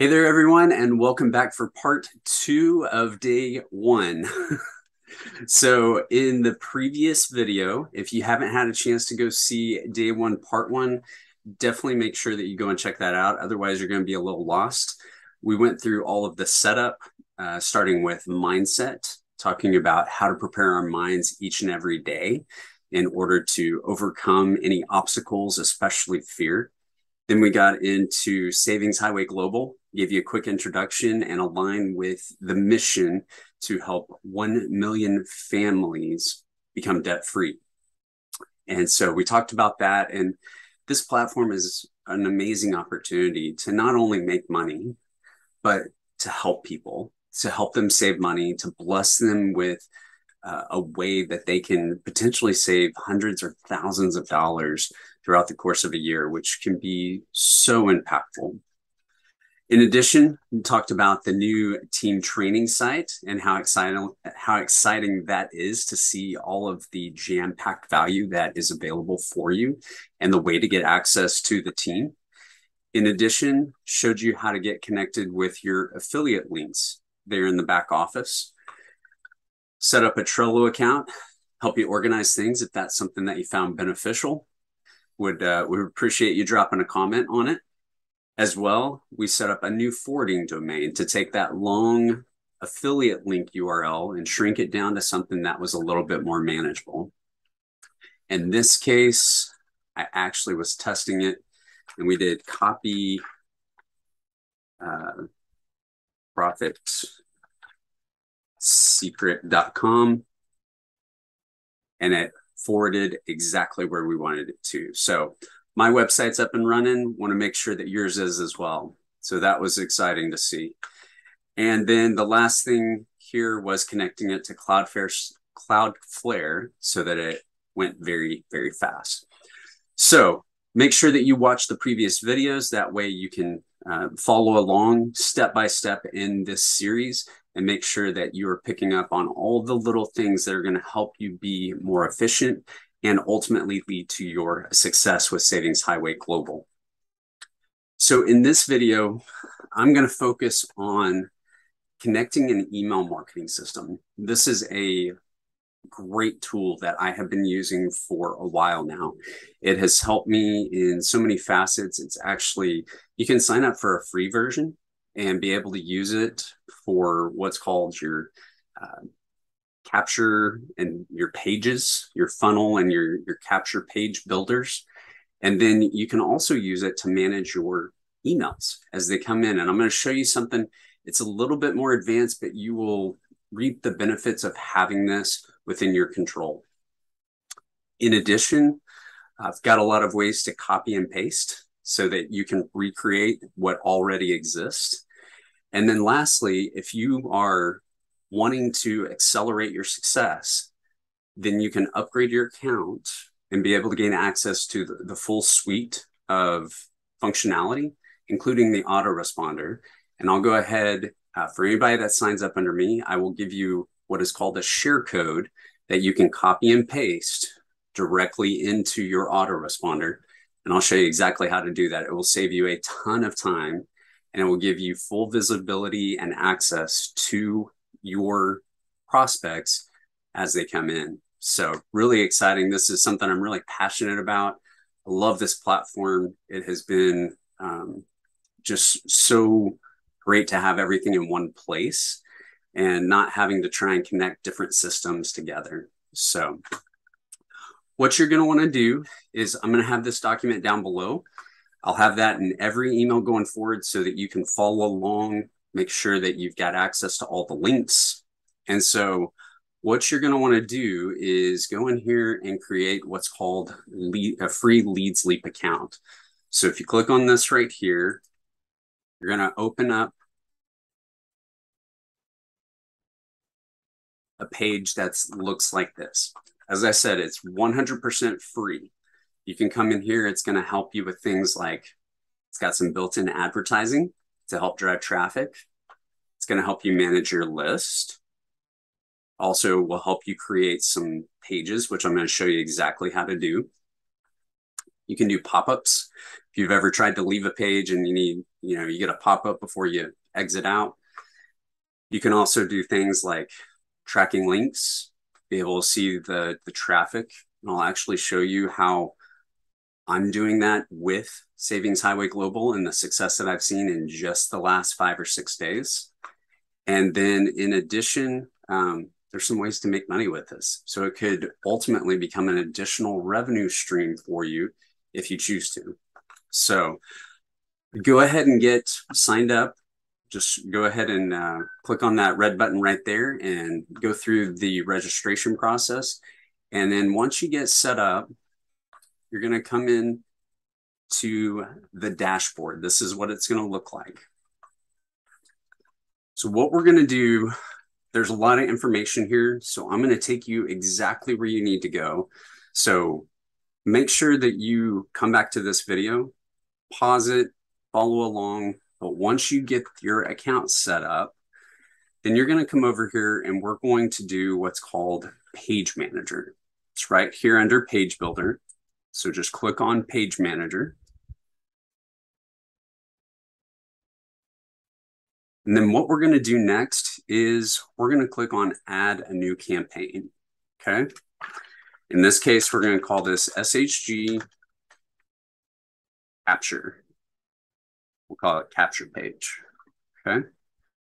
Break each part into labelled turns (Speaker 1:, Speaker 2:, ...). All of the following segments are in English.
Speaker 1: Hey there, everyone, and welcome back for part two of day one. So in the previous video, if you haven't had a chance to go see day one, part one, definitely make sure that you go and check that out. Otherwise, you're going to be a little lost. We went through all of the setup, starting with mindset, talking about how to prepare our minds each and every day in order to overcome any obstacles, especially fear. Then we got into Savings Highway Global, gave you a quick introduction and align with the mission to help 1 million families become debt free. And so we talked about that. And this platform is an amazing opportunity to not only make money, but to help people, to help them save money, to bless them with a way that they can potentially save hundreds or thousands of dollars throughout the course of a year, which can be so impactful. In addition, we talked about the new team training site and how exciting that is to see all of the jam-packed value that is available for you and the way to get access to the team. In addition, showed you how to get connected with your affiliate links there in the back office. Set up a Trello account, help you organize things if that's something that you found beneficial. Would appreciate you dropping a comment on it. As well, we set up a new forwarding domain to take that long affiliate link URL and shrink it down to something that was a little bit more manageable. In this case, I actually was testing it, and we did copy profitsecret.com, and it forwarded exactly where we wanted it to. So my website's up and running. Want to make sure that yours is as well. So that was exciting to see. And then the last thing here was connecting it to Cloudflare so that it went very, very fast. So make sure that you watch the previous videos. That way you can follow along step by step in this series and make sure that you are picking up on all the little things that are going to help you be more efficient and ultimately lead to your success with Savings Highway Global. So in this video, I'm going to focus on connecting an email marketing system. This is a great tool that I have been using for a while now. It has helped me in so many facets. It's actually, you can sign up for a free version and be able to use it for what's called your capture and your pages, your funnel and your capture page builders. And then you can also use it to manage your emails as they come in. And I'm going to show you something. It's a little bit more advanced, but you will reap the benefits of having this within your control. In addition, I've got a lot of ways to copy and paste so that you can recreate what already exists. And then lastly, if you are wanting to accelerate your success, then you can upgrade your account and be able to gain access to the full suite of functionality, including the Autoresponder. And I'll go ahead, for anybody that signs up under me, I will give you what is called a share code that you can copy and paste directly into your Autoresponder. And I'll show you exactly how to do that. It will save you a ton of time, and it will give you full visibility and access to your prospects as they come in. So really exciting. This is something I'm really passionate about. I love this platform. It has been just so great to have everything in one place and not having to try and connect different systems together. So what you're going to want to do is I'm going to have this document down below. I'll have that in every email going forward so that you can follow along, make sure that you've got access to all the links. And so what you're going to want to do is go in here and create what's called a free Leads Leap account. So if you click on this right here, you're going to open up a page that looks like this. As I said, it's 100% free. You can come in here. It's going to help you with things like it's got some built-in advertising to help drive traffic. It's going to help you manage your list. Also will help you create some pages, which I'm going to show you exactly how to do. You can do pop-ups. If you've ever tried to leave a page and you need you get a pop-up before you exit out. You can also do things like tracking links, be able to see the traffic. And I'll actually show you how I'm doing that with Savings Highway Global and the success that I've seen in just the last 5 or 6 days. And then in addition, there's some ways to make money with this. So it could ultimately become an additional revenue stream for you if you choose to. So go ahead and get signed up. Just go ahead and click on that red button right there and go through the registration process. And then once you get set up, you're going to come in to the dashboard. This is what it's going to look like. So what we're going to do, there's a lot of information here. So I'm going to take you exactly where you need to go. So make sure that you come back to this video, pause it, follow along. But once you get your account set up, then you're going to come over here and we're going to do what's called Page Manager. It's right here under Page Builder. So just click on Page Manager. And then what we're going to do next is we're going to click on Add a New Campaign. Okay. In this case, we're going to call this SHG Capture. We'll call it Capture Page. Okay.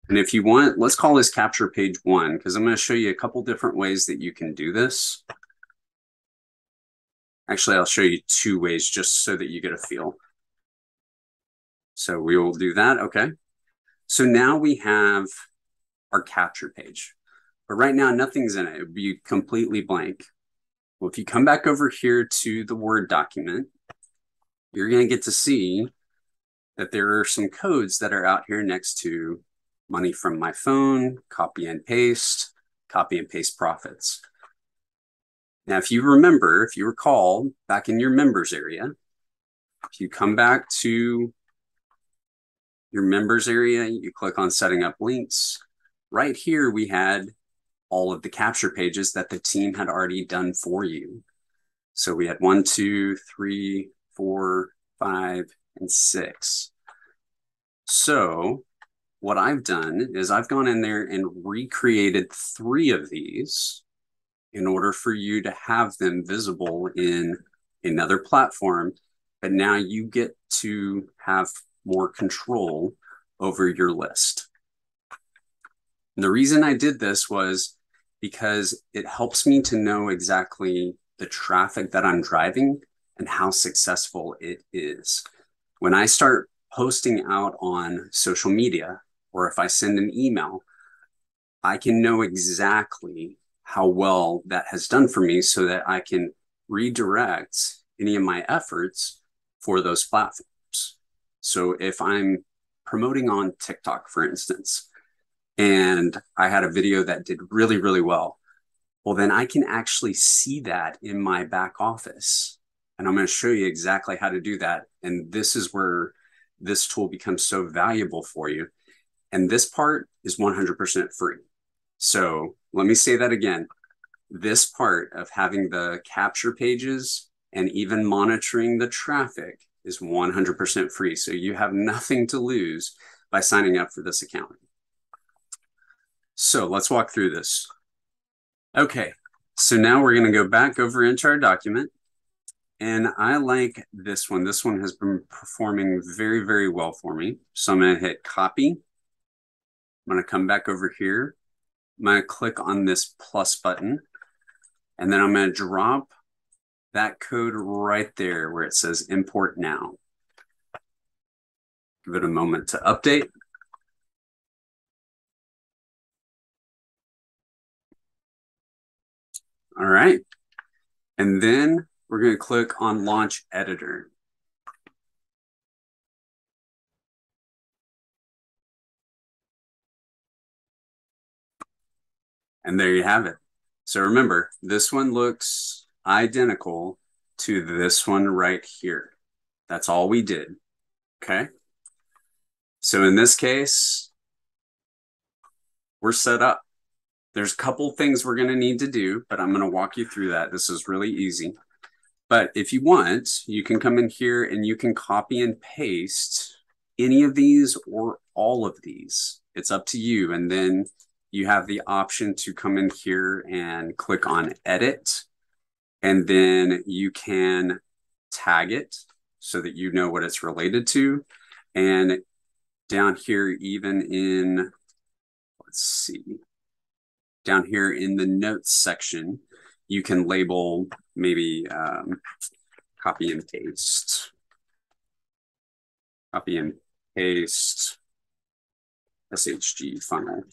Speaker 1: And if you want, let's call this Capture Page 1, because I'm going to show you a couple different ways that you can do this. Actually, I'll show you 2 ways just so that you get a feel. So we will do that. Okay. So now we have our capture page, but right now nothing's in it. It would be completely blank. Well, if you come back over here to the Word document, you're going to get to see that there are some codes that are out here next to money from my phone, copy and paste profits. Now, if you remember, if you recall back in your members area, if you come back to your members area, you click on setting up links. Right here, we had all of the capture pages that the team had already done for you. So we had 1, 2, 3, 4, 5, and 6. So what I've done is I've gone in there and recreated 3 of these in order for you to have them visible in another platform. But now you get to have more control over your list. And the reason I did this was because it helps me to know exactly the traffic that I'm driving and how successful it is. When I start posting out on social media, or if I send an email, I can know exactly how well that has done for me so that I can redirect any of my efforts for those platforms. So if I'm promoting on TikTok, for instance, and I had a video that did really, really well, well, then I can actually see that in my back office. And I'm going to show you exactly how to do that. And this is where this tool becomes so valuable for you. And this part is 100% free. So let me say that again. This part of having the capture pages and even monitoring the traffic is 100% free. So you have nothing to lose by signing up for this account. So let's walk through this. Okay, so now we're going to go back over into our document. And I like this one. This one has been performing very, very well for me. So I'm going to hit copy. I'm going to come back over here. I'm going to click on this plus button. And then I'm going to drop that code right there where it says import now. Give it a moment to update. All right. And then we're going to click on Launch Editor. And there you have it. So remember, this one looks identical to this one right here. That's all we did. Okay. So in this case, we're set up. There's a couple things we're going to need to do, but I'm going to walk you through that. This is really easy. But if you want, you can come in here and you can copy and paste any of these or all of these. It's up to you. And then you have the option to come in here and click on edit. And then you can tag it so that you know what it's related to. And down here, even in, let's see, down here in the notes section, you can label maybe copy and paste. Copy and paste SHG funnel.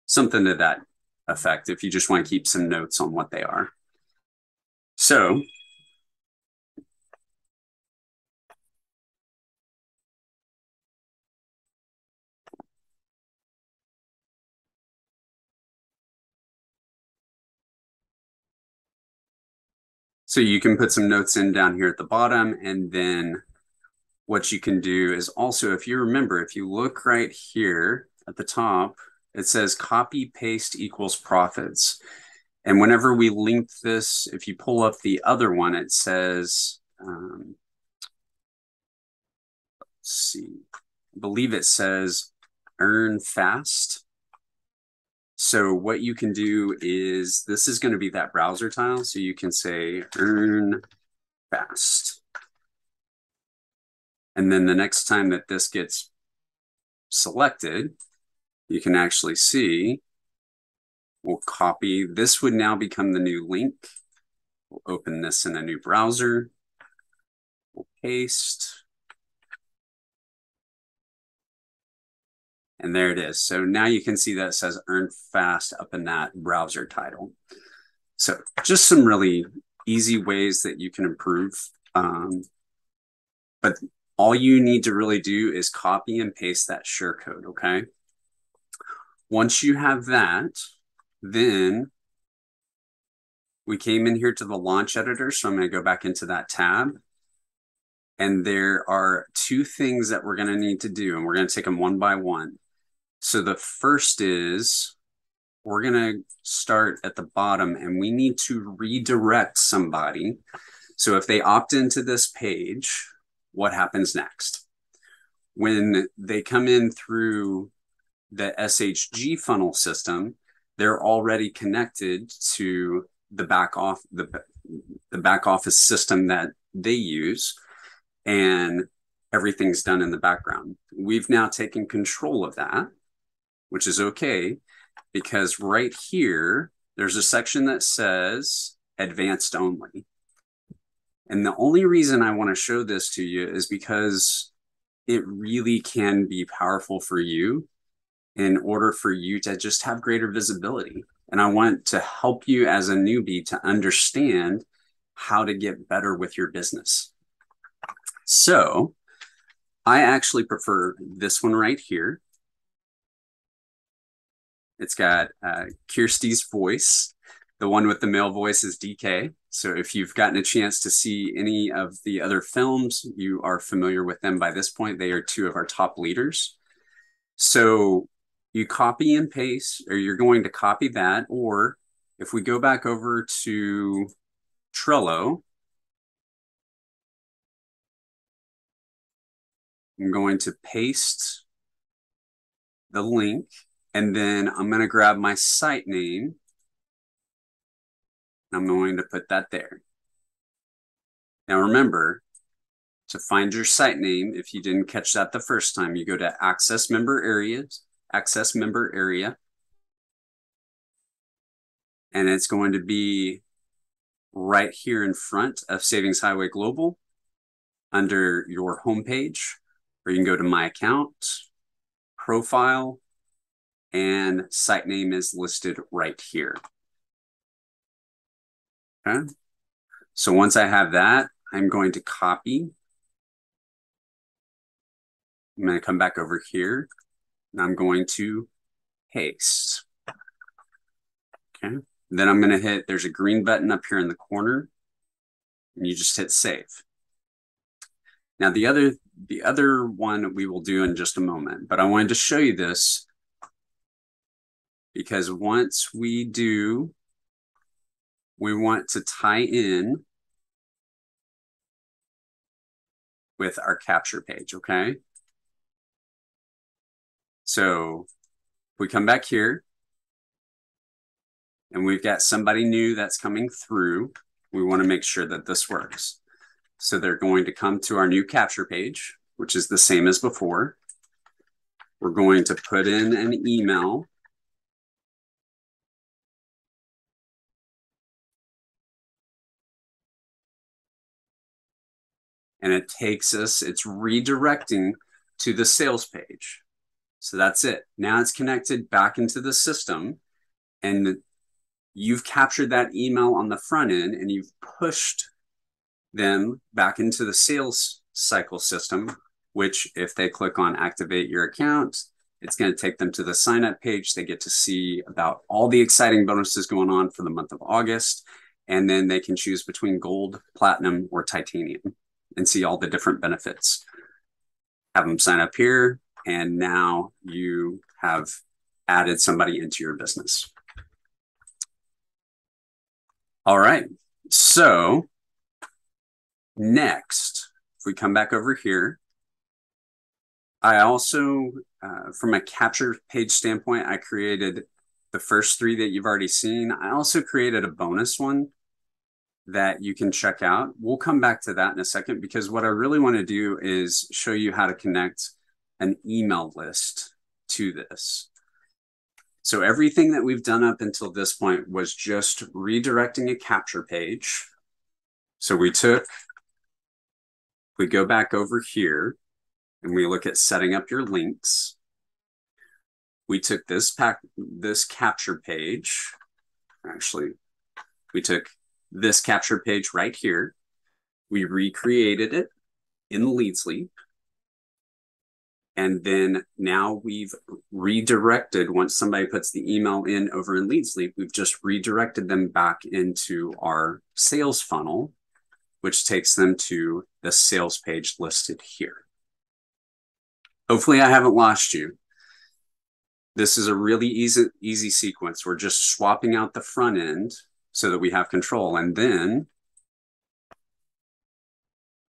Speaker 1: Something to that effect if you just want to keep some notes on what they are. So you can put some notes in down here at the bottom, and then what you can do is also, if you remember, if you look right here at the top, it says copy paste equals profits. And whenever we link this, if you pull up the other one, it says, let's see, I believe it says earn fast. So what you can do is, this is going to be that browser tile. So you can say earn fast. And then the next time that this gets selected, you can actually see, we'll copy. This would now become the new link. We'll open this in a new browser. We'll paste. And there it is. So now you can see that it says earn fast up in that browser title. So just some really easy ways that you can improve. But all you need to really do is copy and paste that share code, okay? Once you have that, then we came in here to the launch editor. So I'm going to go back into that tab. And there are two things that we're going to need to do, and we're going to take them one by one. So the first is, we're going to start at the bottom, and we need to redirect somebody. So if they opt into this page, what happens next? When they come in through the SHG funnel system, they're already connected to the back office system that they use, and everything's done in the background. We've now taken control of that, which is okay, because right here, there's a section that says advanced only. And the only reason I want to show this to you is because it really can be powerful for you in order for you to just have greater visibility. And I want to help you as a newbie to understand how to get better with your business. So I actually prefer this one right here. It's got Kirsty's voice. The one with the male voice is DK. So if you've gotten a chance to see any of the other films, you are familiar with them by this point. They are two of our top leaders. So you copy and paste, or you're going to copy that. Or if we go back over to Trello, I'm going to paste the link, and then I'm going to grab my site name. I'm going to put that there. Now remember, to find your site name, if you didn't catch that the first time, you go to Access Member Areas, Access Member Area, and it's going to be right here in front of Savings Highway Global under your homepage, or you can go to My Account, Profile, and site name is listed right here. Okay. So once I have that, I'm going to copy. I'm going to come back over here, and I'm going to paste. Okay. Then I'm going to hit, there's a green button up here in the corner, and you just hit save. Now the other one we will do in just a moment, but I wanted to show you this because once we do, we want to tie in with our capture page, okay? So we come back here and we've got somebody new that's coming through. We want to make sure that this works. So they're going to come to our new capture page, which is the same as before. We're going to put in an email. And it takes us, it's redirecting to the sales page. So that's it. Now it's connected back into the system, and you've captured that email on the front end and you've pushed them back into the sales cycle system, which if they click on activate your account, it's going to take them to the sign up page. They get to see about all the exciting bonuses going on for the month of August. And then they can choose between gold, platinum, or titanium and see all the different benefits. Have them sign up here. And now you have added somebody into your business. All right. So next, if we come back over here, I also, from a capture page standpoint, I created the first 3 that you've already seen. I also created a bonus one that you can check out. We'll come back to that in a second, because what I really want to do is show you how to connect an email list to this. So everything that we've done up until this point was just redirecting a capture page. So we go back over here and we look at setting up your links. We took this capture page. Actually, we took this capture page right here. We recreated it in Leads Leap. And then now we've redirected, once somebody puts the email in over in Leads Leap, we've just redirected them back into our sales funnel, which takes them to the sales page listed here. Hopefully I haven't lost you. This is a really easy sequence. We're just swapping out the front end so that we have control. And then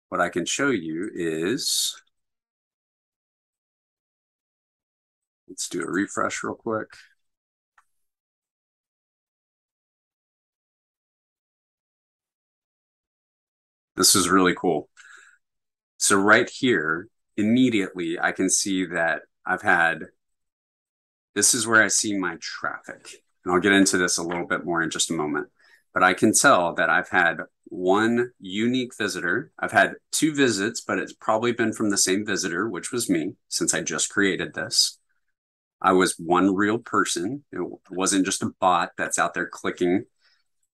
Speaker 1: what I can show you is, let's do a refresh real quick. This is really cool. So right here, immediately I can see that this is where I see my traffic. And I'll get into this a little bit more in just a moment. But I can tell that I've had 1 unique visitor. I've had 2 visits, but it's probably been from the same visitor, which was me, since I just created this. I was 1 real person. It wasn't just a bot that's out there clicking,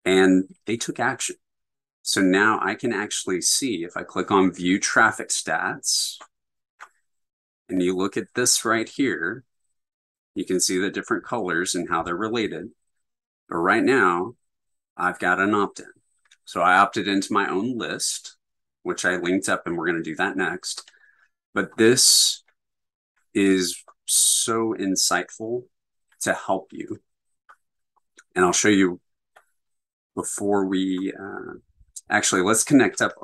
Speaker 1: and they took action. So now I can actually see, if I click on view traffic stats, and you look at this right here, you can see the different colors and how they're related. But right now, I've got an opt-in. So I opted into my own list, which I linked up, and we're going to do that next. But this is so insightful to help you. And I'll show you before we, actually, let's connect up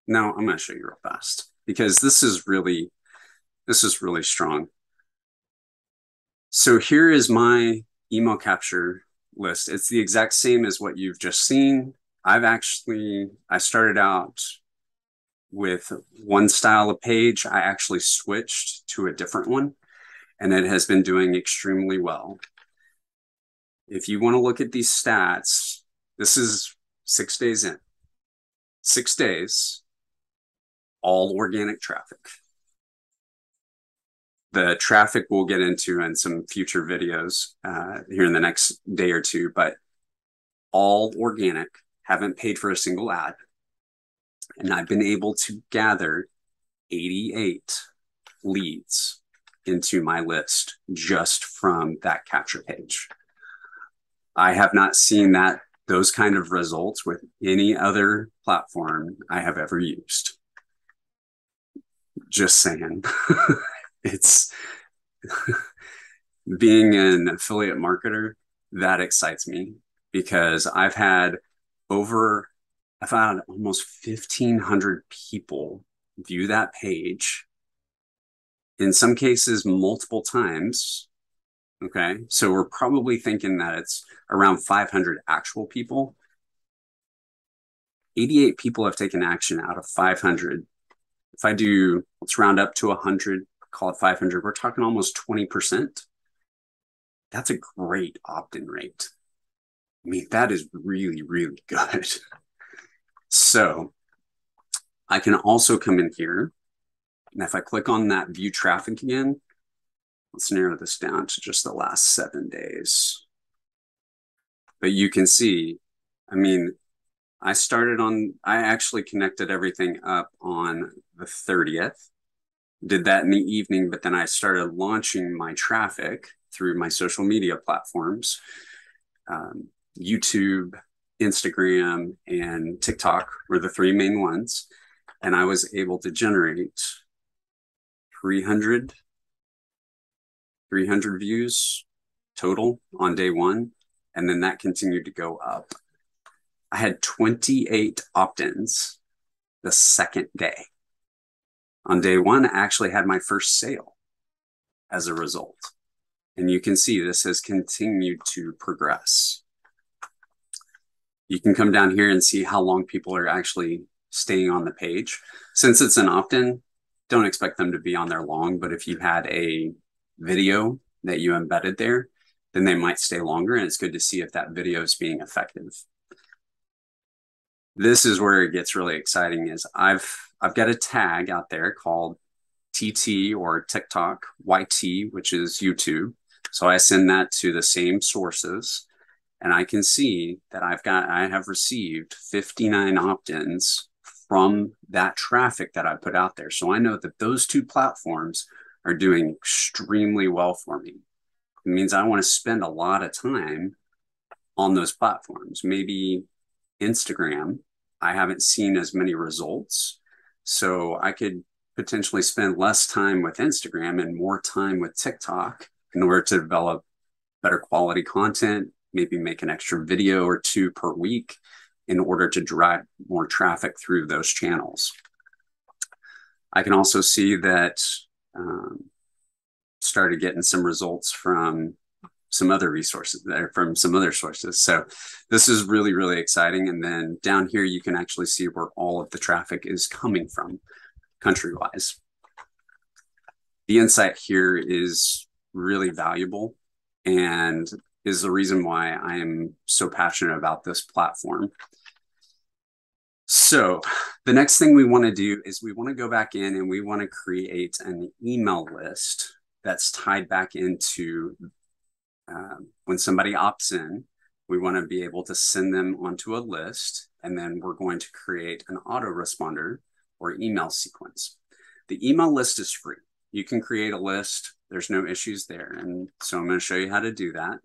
Speaker 1: no, I'm going to show you real fast, because this is really strong. So here is my email capture list. It's the exact same as what you've just seen. I started out with 1 style of page. I actually switched to a different one, and it has been doing extremely well. If you want to look at these stats, this is 6 days in. 6 days, all organic traffic. The traffic we'll get into in some future videos here in the next day or 2, but all organic, haven't paid for a single ad. And I've been able to gather 88 leads into my list just from that capture page. I have not seen those kind of results with any other platform I have ever used. Just saying. It's being an affiliate marketer, that excites me, because I've had almost 1,500 people view that page in some cases, multiple times. Okay, so we're probably thinking that it's around 500 actual people. 88 people have taken action out of 500. If I do, let's round up to 100, call it 500, we're talking almost 20%. That's a great opt-in rate. I mean, that is really, really good. So I can also come in here, and if I click on that view traffic again, let's narrow this down to just the last 7 days. But you can see, I mean, I actually connected everything up on the 30th, did that in the evening, but then I started launching my traffic through my social media platforms, YouTube, Instagram, and TikTok were the 3 main ones. And I was able to generate 300 views total on day 1. And then that continued to go up. I had 28 opt-ins the second day. On day 1, I actually had my first sale as a result. And you can see this has continued to progress. You can come down here and see how long people are actually staying on the page. Since it's an opt-in, don't expect them to be on there long, but if you had a video that you embedded there, then they might stay longer, and it's good to see if that video is being effective. This is where it gets really exciting is I've got a tag out there called TT or TikTok YT, which is YouTube. So I send that to the same sources, and I can see that I have received 59 opt-ins from that traffic that I put out there. So I know that those 2 platforms are doing extremely well for me. It means I want to spend a lot of time on those platforms. Maybe Instagram, I haven't seen as many results. So I could potentially spend less time with Instagram and more time with TikTok in order to develop better quality content, maybe make an extra video or 2 per week in order to drive more traffic through those channels. I can also see that started getting some results from some other resources there, from some other sources. So this is really, really exciting. And then down here, you can actually see where all of the traffic is coming from country-wise. The insight here is really valuable and is the reason why I am so passionate about this platform. So the next thing we want to do is we want to go back in and we want to create an email list that's tied back into when somebody opts in, we want to be able to send them onto a list, and then we're going to create an autoresponder or email sequence. The email list is free. You can create a list. There's no issues there. And so I'm going to show you how to do that.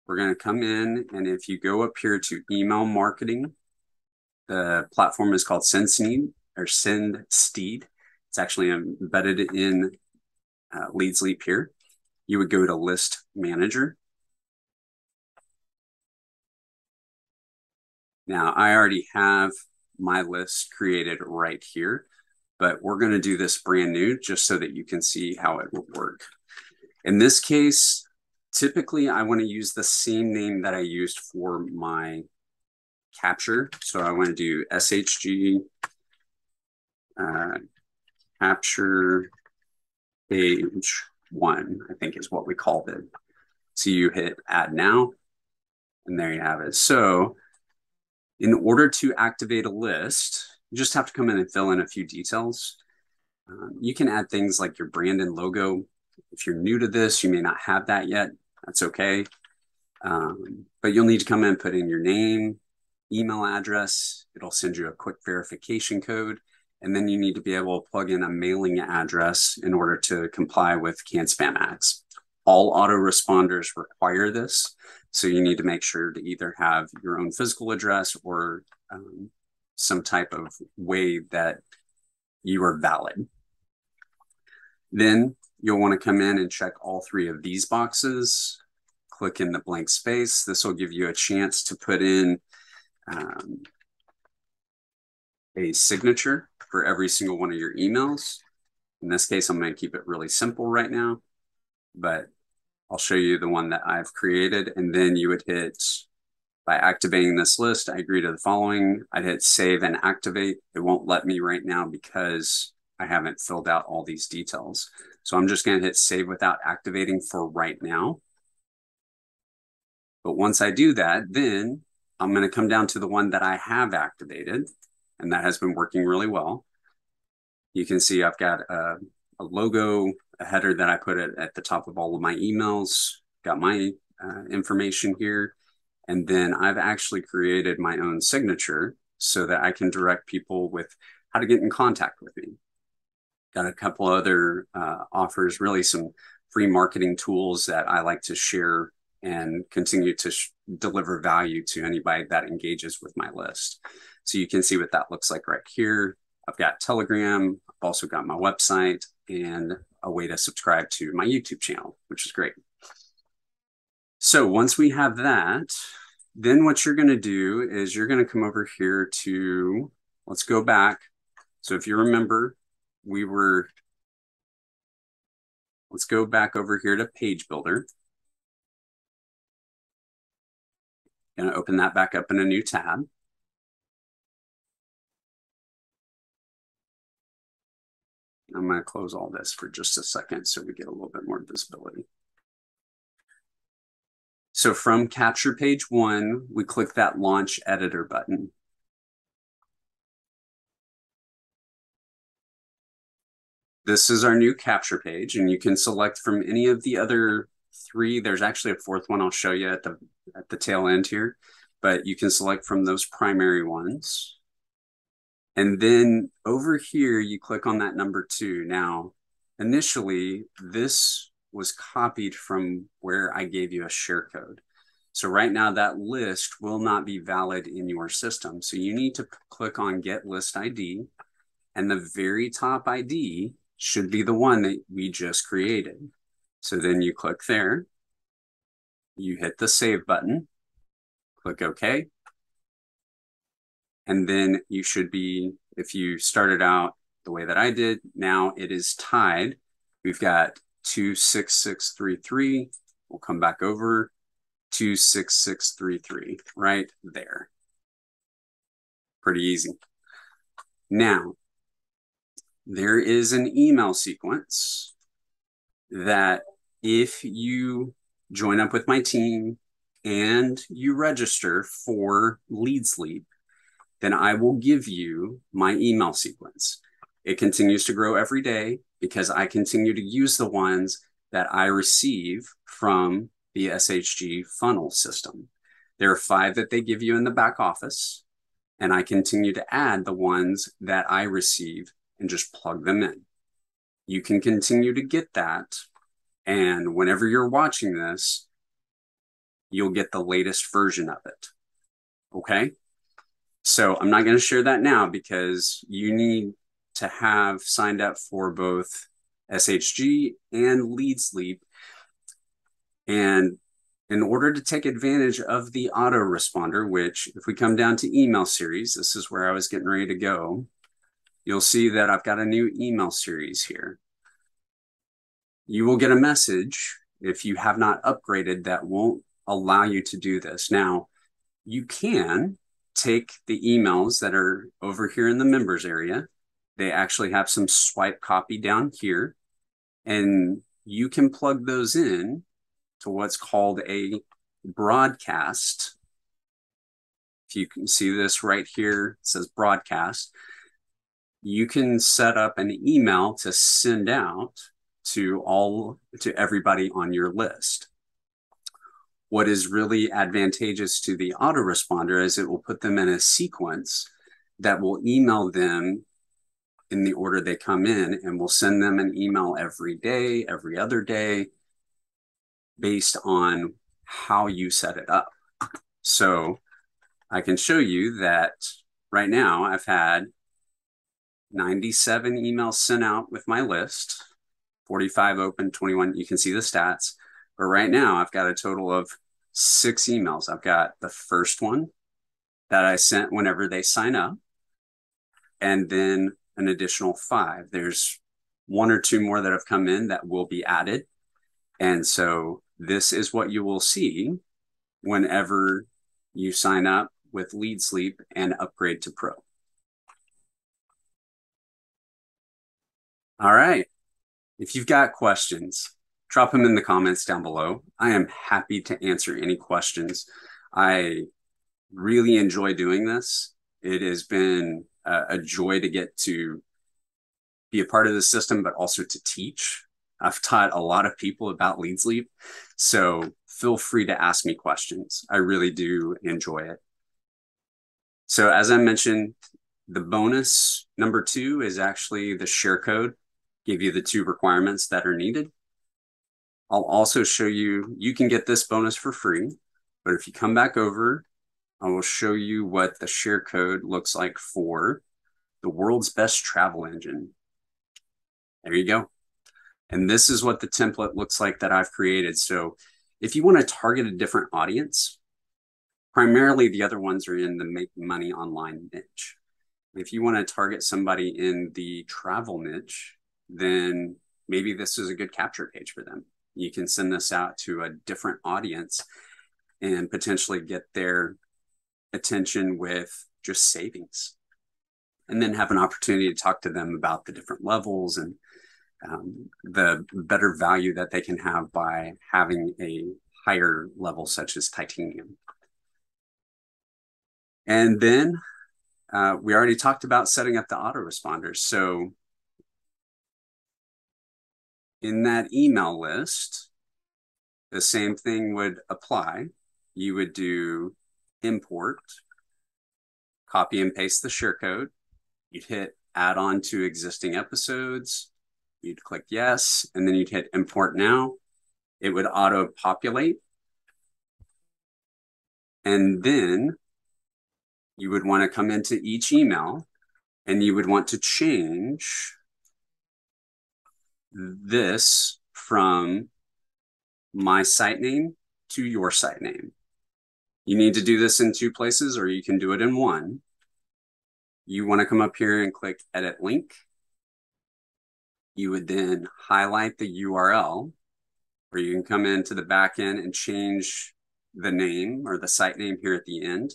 Speaker 1: We're going to come in, and if you go up here to email marketing, the platform is called SendSteed. It's actually embedded in Leads Leap here. You would go to List Manager. Now, I already have my list created right here, but we're going to do this brand new just so that you can see how it will work. In this case, typically I want to use the same name that I used for my capture. So I want to do SHG capture page 1, I think is what we called it. So you hit add now, and there you have it. So in order to activate a list, you just have to come in and fill in a few details. You can add things like your brand and logo. If you're new to this, you may not have that yet. That's okay. But you'll need to come in and put in your name, email address. It'll send you a quick verification code. And then you need to be able to plug in a mailing address in order to comply with CAN spam acts. All autoresponders require this. So you need to make sure to either have your own physical address or some type of way that you are valid. Then you'll want to come in and check all 3 of these boxes. Click in the blank space. This will give you a chance to put in a signature for every single one of your emails. In this case, I'm going to keep it really simple right now, but I'll show you the one that I've created. And then you would hit, by activating this list, I agree to the following. I'd hit save and activate. It won't let me right now because I haven't filled out all these details. So I'm just going to hit save without activating for right now. But once I do that, then I'm going to come down to the one that I have activated, and that has been working really well. You can see I've got a logo, a header that I put at the top of all of my emails, got my information here. And then I've actually created my own signature so that I can direct people with how to get in contact with me. Got a couple other offers, really some free marketing tools that I like to share and continue to deliver value to anybody that engages with my list. So you can see what that looks like right here. I've got Telegram. I've also got my website and a way to subscribe to my YouTube channel, which is great. So once we have that, then what you're going to do is you're going to come over here to, let's go back. So if you remember, let's go back over here to Page Builder. Going to open that back up in a new tab. I'm going to close all this for just a second so we get a little bit more visibility. So from Capture Page 1, we click that Launch Editor button. This is our new capture page, and you can select from any of the other three. There's actually a fourth one I'll show you at the tail end here, but you can select from those primary ones. And then over here, you click on that number 2. Now, initially, this was copied from where I gave you a share code. So right now, that list will not be valid in your system. So you need to click on Get List ID, and the very top ID should be the one that we just created. So then you click there, you hit the Save button, click OK. And then you should be, if you started out the way that I did, now it is tied. We've got 26633. We'll come back over 26633 right there. Pretty easy. Now, there is an email sequence that if you join up with my team and you register for Lead Sleep, then I will give you my email sequence. It continues to grow every day because I continue to use the ones that I receive from the SHG funnel system. There are 5 that they give you in the back office, and I continue to add the ones that I receive and just plug them in. You can continue to get that, and whenever you're watching this, you'll get the latest version of it, okay? So I'm not going to share that now because you need to have signed up for both SHG and Lead Sleep. And in order to take advantage of the Autoresponder, which if we come down to email series, this is where I was getting ready to go, you'll see that I've got a new email series here. You will get a message if you have not upgraded that won't allow you to do this. Now, you can take the emails that are over here in the members area. They actually have some swipe copy down here, and you can plug those in to what's called a broadcast. If you can see this right here, it says broadcast. You can set up an email to send out to everybody on your list. What is really advantageous to the autoresponder is it will put them in a sequence that will email them in the order they come in, and we'll send them an email every day, every other day, based on how you set it up. So I can show you that right now I've had 97 emails sent out with my list, 45 open, 21, you can see the stats. But right now I've got a total of 6 emails. I've got the first one that I sent whenever they sign up, and then an additional 5. There's one or two more that have come in that will be added. And so this is what you will see whenever you sign up with Lead Sleep and upgrade to Pro. All right. If you've got questions, drop them in the comments down below. I am happy to answer any questions. I really enjoy doing this. It has been a joy to get to be a part of the system, but also to teach. I've taught a lot of people about Lead Sleep, so feel free to ask me questions. I really do enjoy it. So as I mentioned, the bonus number 2 is actually the share code. Give you the 2 requirements that are needed. I'll also show you, you can get this bonus for free, but if you come back over, I will show you what the share code looks like for the world's best travel engine. There you go. And this is what the template looks like that I've created. So if you want to target a different audience, primarily the other ones are in the make money online niche. If you want to target somebody in the travel niche, then maybe this is a good capture page for them. You can send this out to a different audience and potentially get their attention with just savings, and then have an opportunity to talk to them about the different levels and the better value that they can have by having a higher level such as titanium. And then we already talked about setting up the autoresponders. So in that email list, the same thing would apply. You would do import, copy and paste the share code. You'd hit add on to existing episodes. You'd click yes, and then you'd hit import now. It would auto populate. And then you would want to come into each email and you would want to change this from my site name to your site name. You need to do this in 2 places, or you can do it in 1. You want to come up here and click edit link. You would then highlight the URL, or you can come into the back end and change the name or the site name here at the end.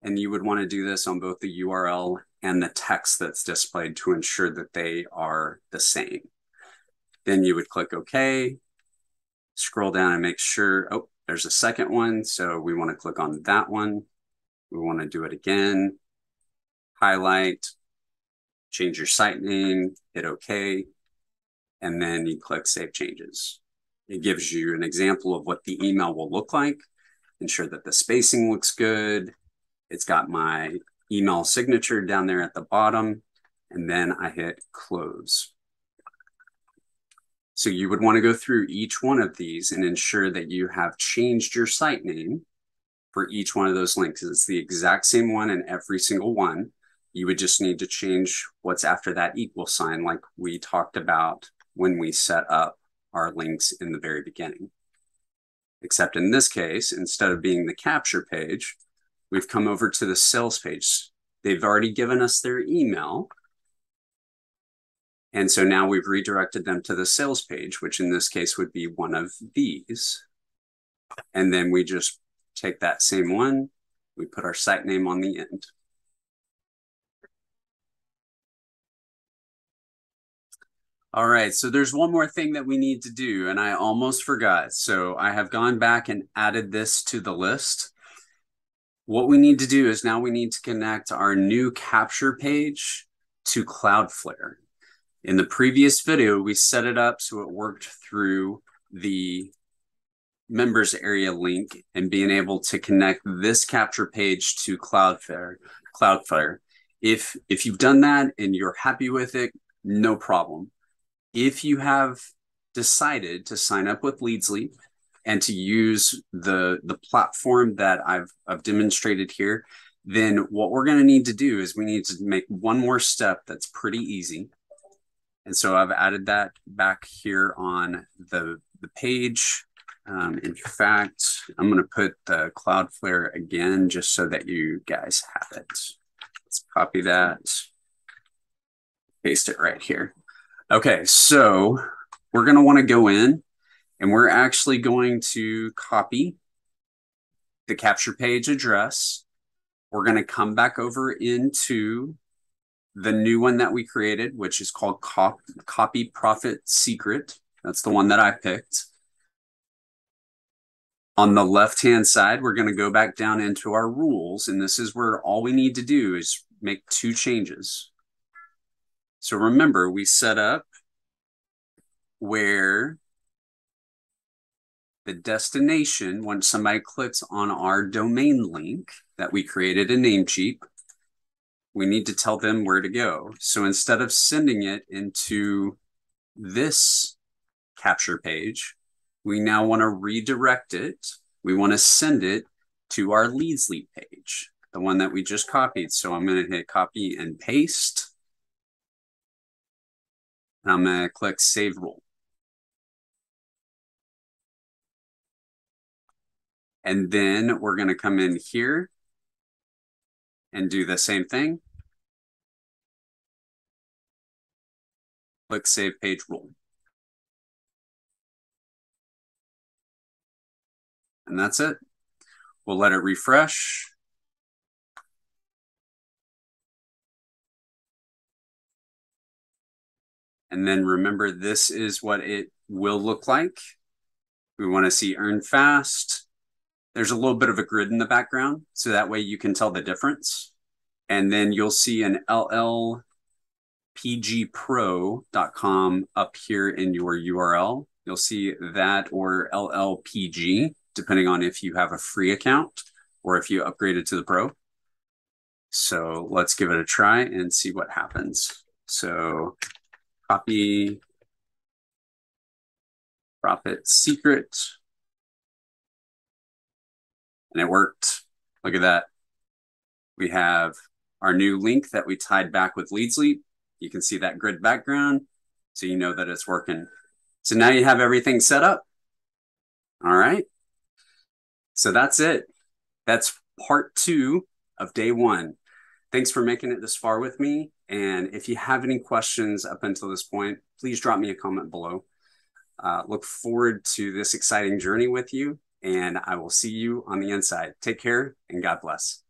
Speaker 1: And you would want to do this on both the URL and the text that's displayed to ensure that they are the same. Then you would click OK, scroll down and make sure, oh, there's a second one. So we want to click on that one. We want to do it again, highlight, change your site name, hit OK, and then you click Save Changes. It gives you an example of what the email will look like. Ensure that the spacing looks good. It's got my email signature down there at the bottom, and then I hit Close. So you would want to go through each one of these and ensure that you have changed your site name for each one of those links. It's the exact same one in every single one. You would just need to change what's after that equal sign, like we talked about when we set up our links in the very beginning. Except in this case, instead of being the capture page, we've come over to the sales page. They've already given us their email. And so now we've redirected them to the sales page, which in this case would be one of these. And then we just take that same one, we put our site name on the end. All right, so there's one more thing that we need to do, and I almost forgot. So I have gone back and added this to the list. What we need to do is now we need to connect our new capture page to Cloudflare. In the previous video, we set it up so it worked through the members area link and being able to connect this capture page to Cloudflare. If you've done that and you're happy with it, no problem. If you have decided to sign up with Lead Sleep and to use the platform that I've demonstrated here, then what we're going to need to do is we need to make one more step that's pretty easy. And so I've added that back here on the page. In fact, I'm going to put the Cloudflare again, just so that you guys have it. Let's copy that, paste it right here. Okay, so we're going to want to go in and we're actually going to copy the capture page address. We're going to come back over into the new one that we created, which is called Copy Profit Secret. That's the one that I picked. On the left-hand side, we're going to go back down into our rules, and this is where all we need to do is make 2 changes. So remember, we set up where the destination, when somebody clicks on our domain link that we created in Namecheap, we need to tell them where to go. So instead of sending it into this capture page, we now want to redirect it. We want to send it to our leads lead page, the one that we just copied. So I'm going to hit copy and paste. And I'm going to click save rule. And then we're going to come in here and do the same thing. Click save page rule. And that's it. We'll let it refresh. And then remember, this is what it will look like. We want to see earn fast. There's a little bit of a grid in the background, so that way you can tell the difference. And then you'll see an llpgpro.com up here in your URL. You'll see that, or LLPG, depending on if you have a free account or if you upgraded to the pro. So let's give it a try and see what happens. So copy profit secret. And it worked. Look at that. We have our new link that we tied back with Lead Sleep. You can see that grid background, so you know that it's working. So now you have everything set up. All right. So that's it. That's part 2 of day 1. Thanks for making it this far with me. And if you have any questions up until this point, please drop me a comment below. Look forward to this exciting journey with you, and I will see you on the inside. Take care and God bless.